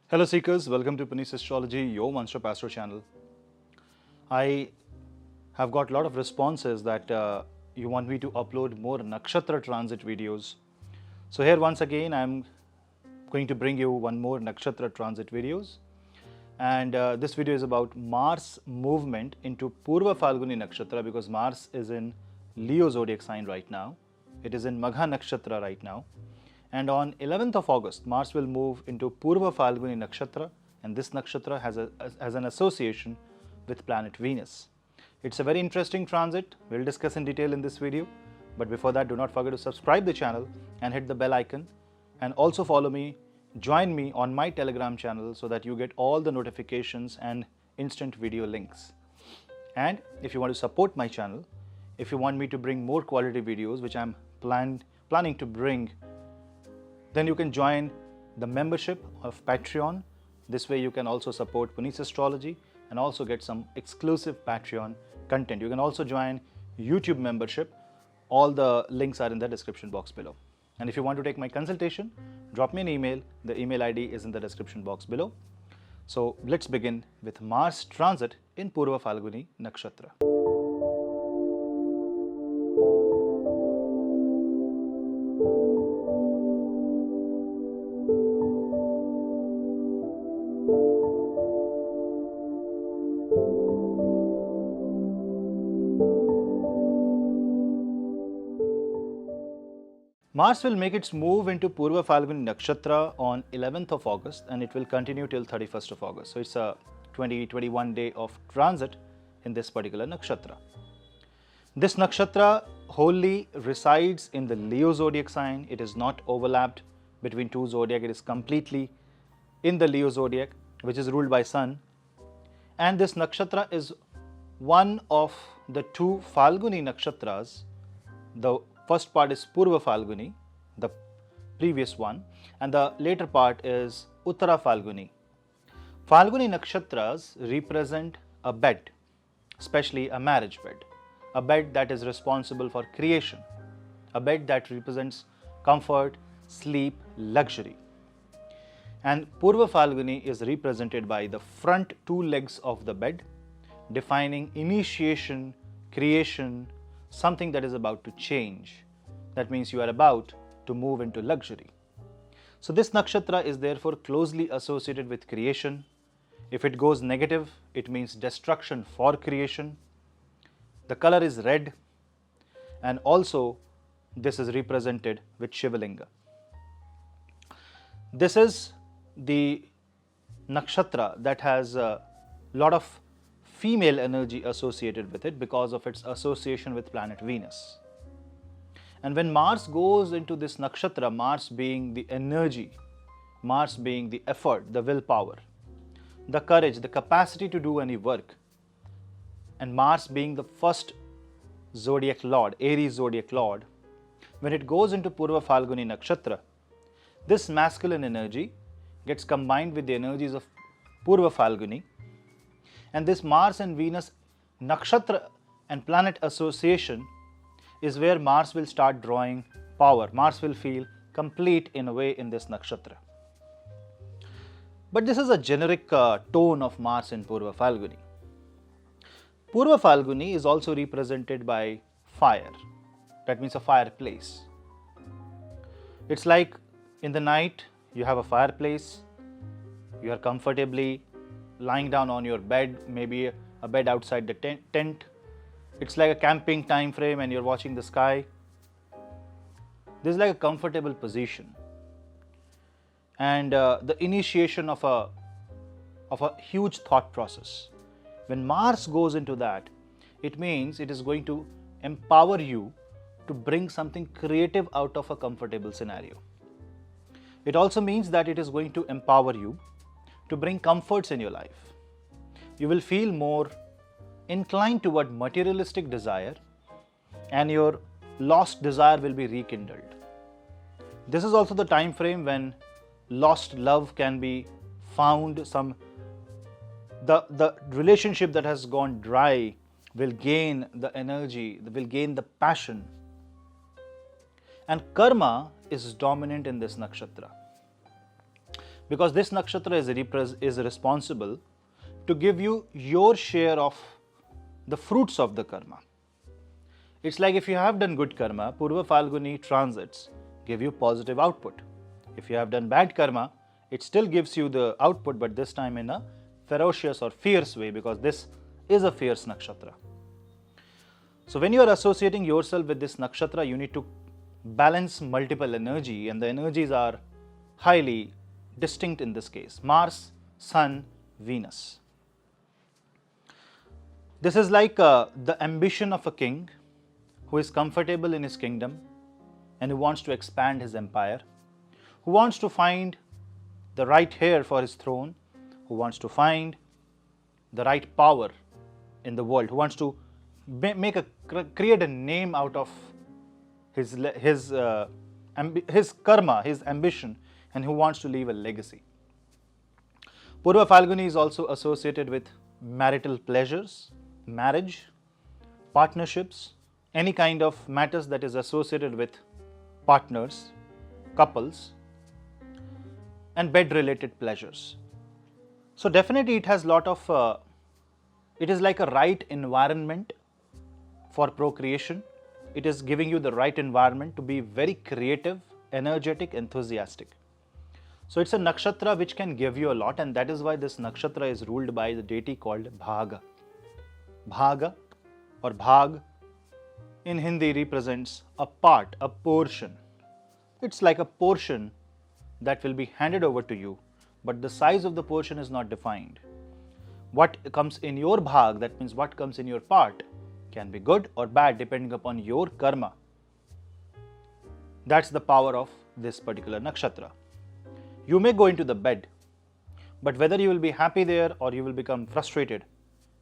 Hello Seekers, welcome to Punneit Astrology, your one-stop astro channel. I have got a lot of responses that you want me to upload more nakshatra transit videos. So here once again I'm going to bring you one more nakshatra transit videos. And this video is about Mars movement into Purva Phalguni Nakshatra because Mars is in Leo zodiac sign right now. It is in Magha Nakshatra right now. And on 11th of August, Mars will move into Purva Phalguni Nakshatra, and this nakshatra has an association with planet Venus. It's a very interesting transit. We'll discuss in detail in this video. But before that, do not forget to subscribe the channel and hit the bell icon. And also follow me, join me on my Telegram channel so that you get all the notifications and instant video links. And if you want to support my channel, if you want me to bring more quality videos, which I'm planning to bring, then you can join the membership of Patreon. This way you can also support Punneit Astrology and also get some exclusive Patreon content. You can also join YouTube membership. All the links are in the description box below. And if you want to take my consultation, drop me an email. The email ID is in the description box below. So let's begin with Mars transit in Purva Phalguni Nakshatra. Mars will make its move into Purva Phalguni Nakshatra on 11th of August and it will continue till 31st of August. So it's a 21 day of transit in this particular nakshatra. This nakshatra wholly resides in the Leo zodiac sign. It is not overlapped between two zodiac. It is completely in the Leo zodiac, which is ruled by Sun. And this nakshatra is one of the two Phalguni nakshatras. The first part is Purva Phalguni, the previous one, and the later part is Uttara Phalguni. Phalguni nakshatras represent a bed, especially a marriage bed, a bed that is responsible for creation, a bed that represents comfort, sleep, luxury. And Purva Phalguni is represented by the front two legs of the bed, defining initiation, creation, something that is about to change. That means you are about to move into luxury. So this nakshatra is therefore closely associated with creation. If it goes negative, it means destruction for creation. The color is red, and also this is represented with Shivalinga. This is the nakshatra that has a lot of female energy associated with it because of its association with planet Venus. And when Mars goes into this nakshatra, Mars being the energy, Mars being the effort, the willpower, the courage, the capacity to do any work, and Mars being the first zodiac lord, Aries zodiac lord, when it goes into Purva Phalguni Nakshatra, this masculine energy gets combined with the energies of Purva Phalguni. And this Mars and Venus nakshatra and planet association is where Mars will start drawing power. Mars will feel complete in a way in this nakshatra. But this is a generic tone of Mars in Purva Phalguni. Purva Phalguni is also represented by fire. That means a fireplace. It's like in the night you have a fireplace, you are comfortably lying down on your bed, maybe a bed outside the tent. It's like a camping time frame and you're watching the sky. This is like a comfortable position. And the initiation of a huge thought process. When Mars goes into that, it means it is going to empower you to bring something creative out of a comfortable scenario. It also means that it is going to empower you to bring comforts in your life. You will feel more inclined toward materialistic desire and your lost desire will be rekindled. This is also the time frame when lost love can be found. The relationship that has gone dry will gain the energy, will gain the passion. And karma is dominant in this nakshatra. because this nakshatra is responsible to give you your share of the fruits of the karma. It's like if you have done good karma, Purva Phalguni transits give you positive output. If you have done bad karma, it still gives you the output, but this time in a ferocious or fierce way, because this is a fierce nakshatra. So when you are associating yourself with this nakshatra, you need to balance multiple energy, and the energies are highly distinct in this case: Mars, Sun, Venus. This is like the ambition of a king who is comfortable in his kingdom and who wants to expand his empire, who wants to find the right heir for his throne, who wants to find the right power in the world, who wants to create a name out of his karma, his ambition, and who wants to leave a legacy. Purva Phalguni is also associated with marital pleasures, marriage, partnerships, any kind of matters that is associated with partners, couples, and bed-related pleasures. So definitely it has lot of, it is like a right environment for procreation. It is giving you the right environment to be very creative, energetic, enthusiastic. So it's a nakshatra which can give you a lot, and that is why this nakshatra is ruled by the deity called Bhaga. Bhaga or Bhag in Hindi represents a part, a portion. It's like a portion that will be handed over to you, but the size of the portion is not defined. What comes in your bhag, that means what comes in your part, can be good or bad depending upon your karma. That's the power of this particular nakshatra. You may go into the bed, but whether you will be happy there or you will become frustrated,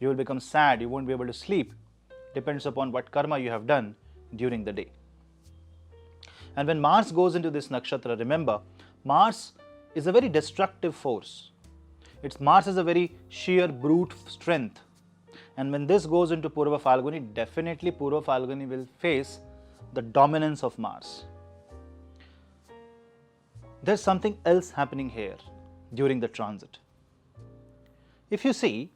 you will become sad, you won't be able to sleep, depends upon what karma you have done during the day. And when Mars goes into this nakshatra, remember, Mars is a very destructive force. Mars is a very sheer brute strength. And when this goes into Purva Phalguni, definitely Purva Phalguni will face the dominance of Mars. There's something else happening here during the transit. If you see,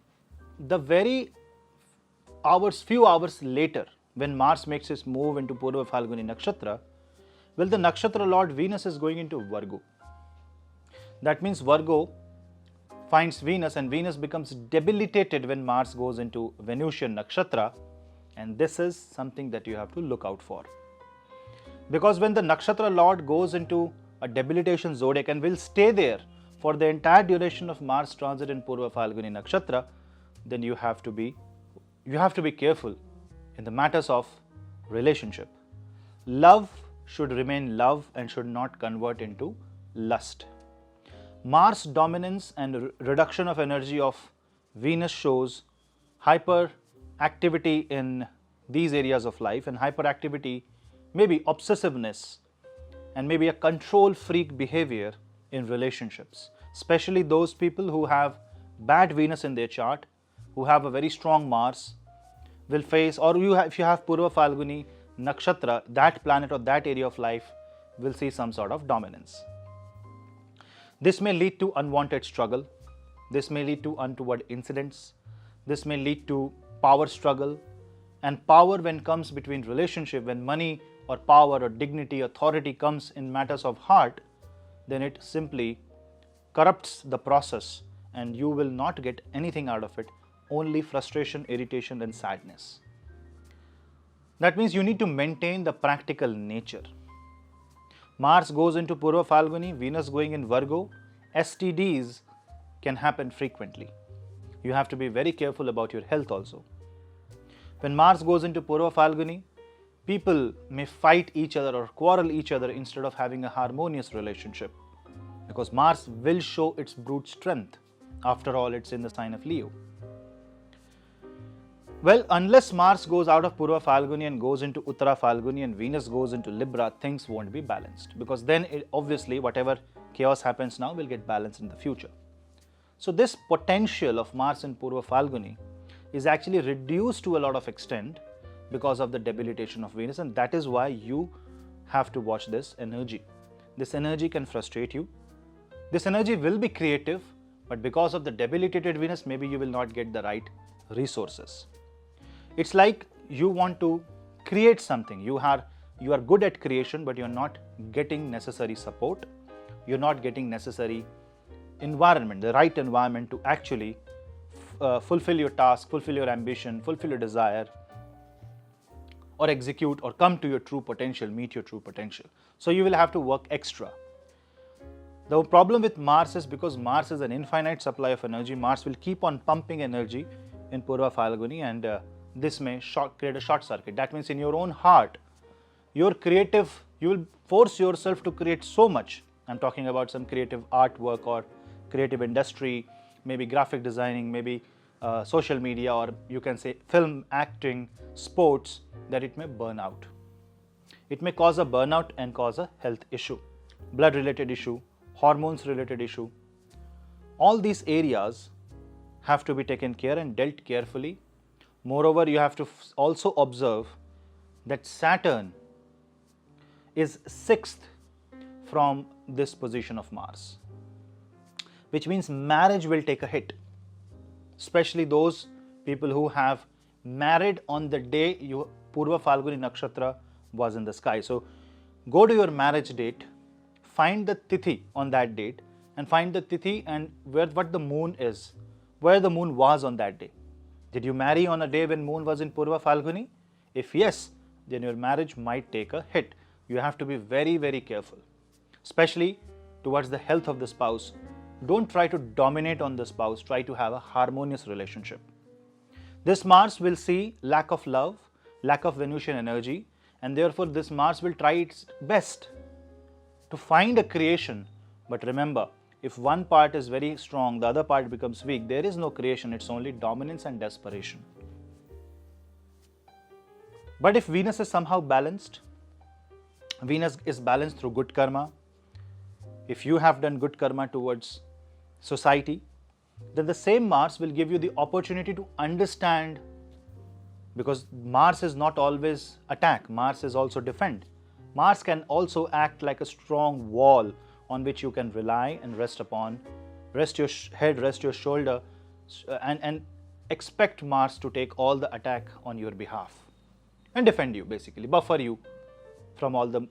the very few hours later, when Mars makes his move into Purva Phalguni Nakshatra, well, the Nakshatra Lord Venus is going into Virgo. That means Virgo finds Venus, and Venus becomes debilitated when Mars goes into Venusian Nakshatra, and this is something that you have to look out for. Because when the Nakshatra Lord goes into a debilitation zodiac and will stay there for the entire duration of Mars transit in Purva Phalguni Nakshatra, then you have to be careful in the matters of relationship. Love should remain love and should not convert into lust. Mars dominance and reduction of energy of Venus shows hyperactivity in these areas of life, and hyperactivity may be obsessiveness and maybe a control freak behavior in relationships, especially those people who have bad Venus in their chart, who have a very strong Mars, will face, or if you have Purva Phalguni Nakshatra, that planet or that area of life will see some sort of dominance. This may lead to unwanted struggle. This may lead to untoward incidents. This may lead to power struggle. And power, when comes between relationship, when money or power or dignity, authority comes in matters of heart, then it simply corrupts the process and you will not get anything out of it, only frustration, irritation and sadness. That means you need to maintain the practical nature. Mars goes into Purva Phalguni, Venus going in Virgo, STDs can happen frequently. You have to be very careful about your health also. When Mars goes into Purva Phalguni, people may fight each other or quarrel each other instead of having a harmonious relationship, because Mars will show its brute strength. After all, it's in the sign of Leo. Well, unless Mars goes out of Purva Phalguni and goes into Uttara Phalguni and Venus goes into Libra, things won't be balanced, because then obviously whatever chaos happens now will get balanced in the future. So this potential of Mars in Purva Phalguni is actually reduced to a lot of extent because of the debilitation of Venus, and that is why you have to watch this energy. This energy can frustrate you. This energy will be creative, but because of the debilitated Venus, maybe you will not get the right resources. It's like you want to create something. You are good at creation, but you're not getting necessary support. You're not getting necessary environment, the right environment to actually fulfill your task, fulfill your ambition, fulfill your desire, or execute or come to your true potential, meet your true potential. So you will have to work extra. The problem with Mars is because Mars is an infinite supply of energy. Mars will keep on pumping energy in Purva Phalguni, and this may create a short circuit. That means in your own heart, you will force yourself to create so much. I'm talking about some creative artwork or creative industry, maybe graphic designing, maybe social media, or you can say film, acting, sports, that it may burn out. It may cause a burnout and cause a health issue, blood related issue, hormones related issue. All these areas have to be taken care and dealt carefully. Moreover, you have to also observe that Saturn is 6th from this position of Mars, which means marriage will take a hit, especially those people who have married on the day Purva Phalguni Nakshatra was in the sky. So go to your marriage date, find the tithi on that date, and find the tithi and what the moon is, where the moon was on that day. Did you marry on a day when moon was in Purva Phalguni? If yes, then your marriage might take a hit. You have to be very, very careful, especially towards the health of the spouse. Don't try to dominate on the spouse, try to have a harmonious relationship. This Mars will see lack of love, lack of Venusian energy, and therefore this Mars will try its best to find a creation. But remember, if one part is very strong, the other part becomes weak, there is no creation, it's only dominance and desperation. But if Venus is somehow balanced, Venus is balanced through good karma. If you have done good karma towards society, then the same Mars will give you the opportunity to understand, because Mars is not always attack, Mars is also defend. Mars can also act like a strong wall on which you can rely and rest upon, rest your head, rest your shoulder, and expect Mars to take all the attack on your behalf and defend you, basically, buffer you from all the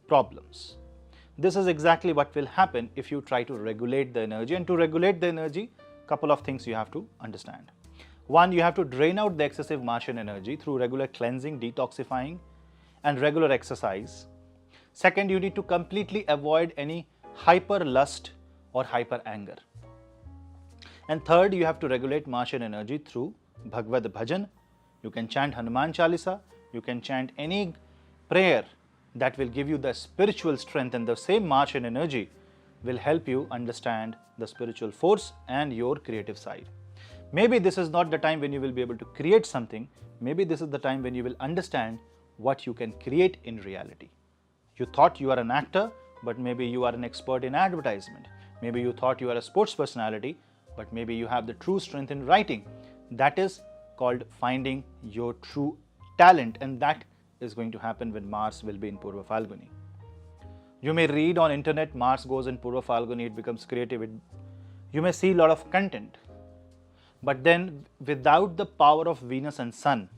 problems. This is exactly what will happen if you try to regulate the energy. And to regulate the energy, couple of things you have to understand. One, you have to drain out the excessive Martian energy through regular cleansing, detoxifying, and regular exercise. Second, you need to completely avoid any hyper lust or hyper anger. And third, you have to regulate Martian energy through Bhagavad Bhajan. You can chant Hanuman Chalisa, you can chant any prayer that will give you the spiritual strength, and the same Martian energy will help you understand the spiritual force and your creative side. Maybe this is not the time when you will be able to create something. Maybe this is the time when you will understand what you can create in reality. You thought you are an actor, but maybe you are an expert in advertisement. Maybe you thought you are a sports personality, but maybe you have the true strength in writing. That is called finding your true talent, and that is going to happen when Mars will be in Purva Phalguni. You may read on internet, Mars goes in Purva Phalguni, it becomes creative. You may see a lot of content. But then without the power of Venus and Sun,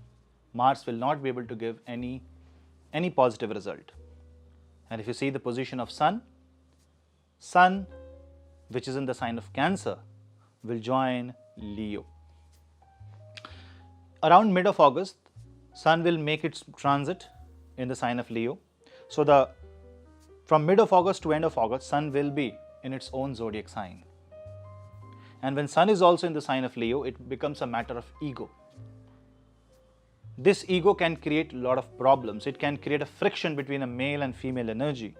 Mars will not be able to give any positive result. And if you see the position of Sun, which is in the sign of Cancer, will join Leo. Around mid of August, Sun will make its transit in the sign of Leo. So from mid of August to end of August, Sun will be in its own zodiac sign. And when Sun is also in the sign of Leo, it becomes a matter of ego. This ego can create a lot of problems. It can create a friction between a male and female energy,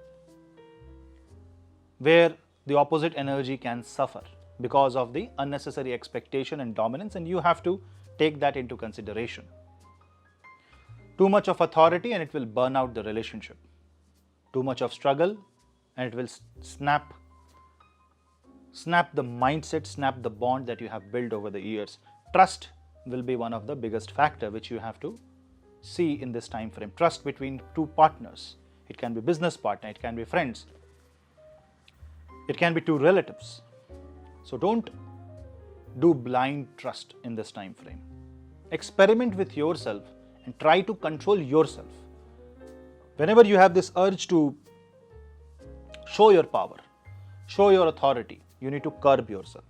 where the opposite energy can suffer because of the unnecessary expectation and dominance, and you have to take that into consideration. Too much of authority and it will burn out the relationship. Too much of struggle and it will snap the mindset, snap the bond that you have built over the years. Trust will be one of the biggest factor which you have to see in this time frame. Trust between two partners. It can be business partner, it can be friends. It can be two relatives. So don't do blind trust in this time frame. Experiment with yourself and try to control yourself. Whenever you have this urge to show your power, show your authority, you need to curb yourself.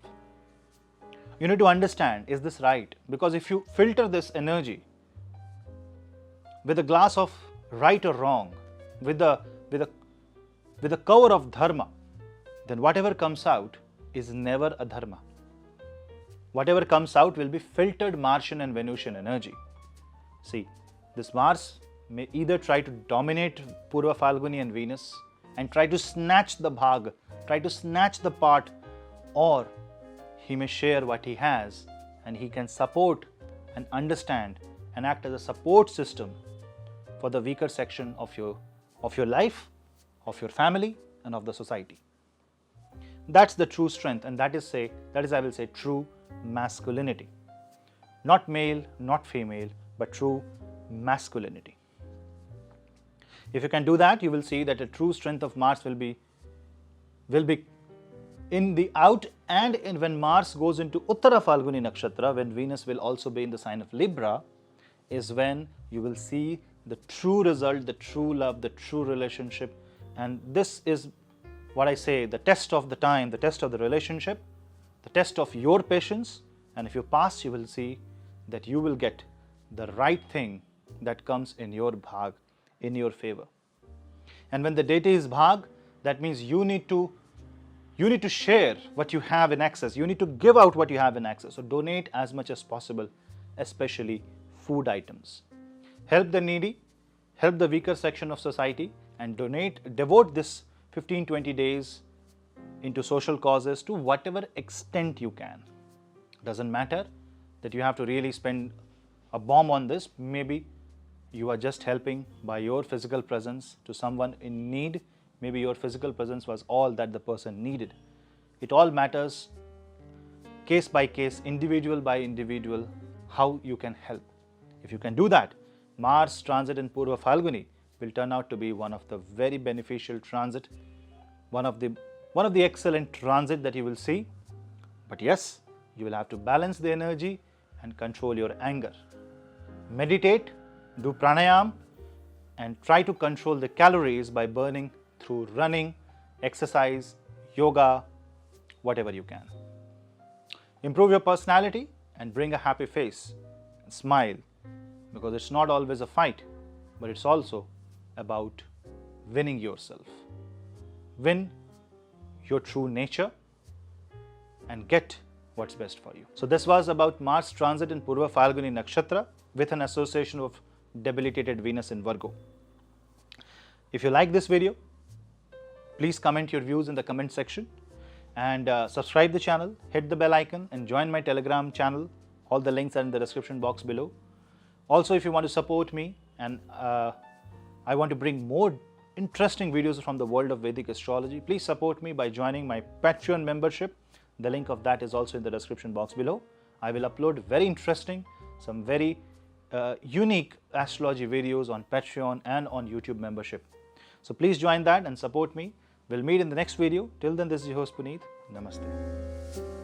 You need to understand, is this right? Because if you filter this energy with a glass of right or wrong, with the cover of dharma, then whatever comes out is never a dharma. Whatever comes out will be filtered Martian and Venusian energy. See, this Mars may either try to dominate Purva Phalguni and Venus and try to snatch the bhag, try to snatch the part, or he may share what he has and he can support and understand and act as a support system for the weaker section of your life, of your family, and of the society. That's the true strength, and that is I will say true masculinity. Not male, not female, but true masculinity. If you can do that, you will see that a true strength of Mars will be in the out, and when Mars goes into Uttara Phalguni Nakshatra, when Venus will also be in the sign of Libra, is when you will see the true result, the true love, the true relationship. And this is what I say, the test of the time, the test of the relationship, the test of your patience. And if you pass, you will see that you will get the right thing that comes in your bhag, in your favor. And when the deity is bhag, that means you need to share what you have in excess. You need to give out what you have in excess. So donate as much as possible, especially food items. Help the needy, help the weaker section of society, and devote this 15-20 days into social causes to whatever extent you can. Doesn't matter that you have to really spend a bomb on this. Maybe you are just helping by your physical presence to someone in need. Maybe your physical presence was all that the person needed. It all matters, case by case, individual by individual, how you can help. If you can do that, Mars transit in Purva Phalguni will turn out to be one of the very beneficial transit, one of the excellent transit that you will see. But yes, you will have to balance the energy and control your anger. Meditate, do pranayam, and try to control the calories by burning through running, exercise, yoga, whatever you can. Improve your personality and bring a happy face and smile, because it's not always a fight, but it's also about winning yourself. Win your true nature and get what's best for you. So this was about Mars transit in Purva Phalguni Nakshatra with an association of debilitated Venus in Virgo. If you like this video, please comment your views in the comment section and subscribe the channel, hit the bell icon and join my Telegram channel. All the links are in the description box below. Also, if you want to support me and I want to bring more interesting videos from the world of Vedic astrology, please support me by joining my Patreon membership. The link of that is also in the description box below. I will upload very interesting, some very unique astrology videos on Patreon and on YouTube membership. So please join that and support me. We'll meet in the next video. Till then, this is your host Puneet. Namaste.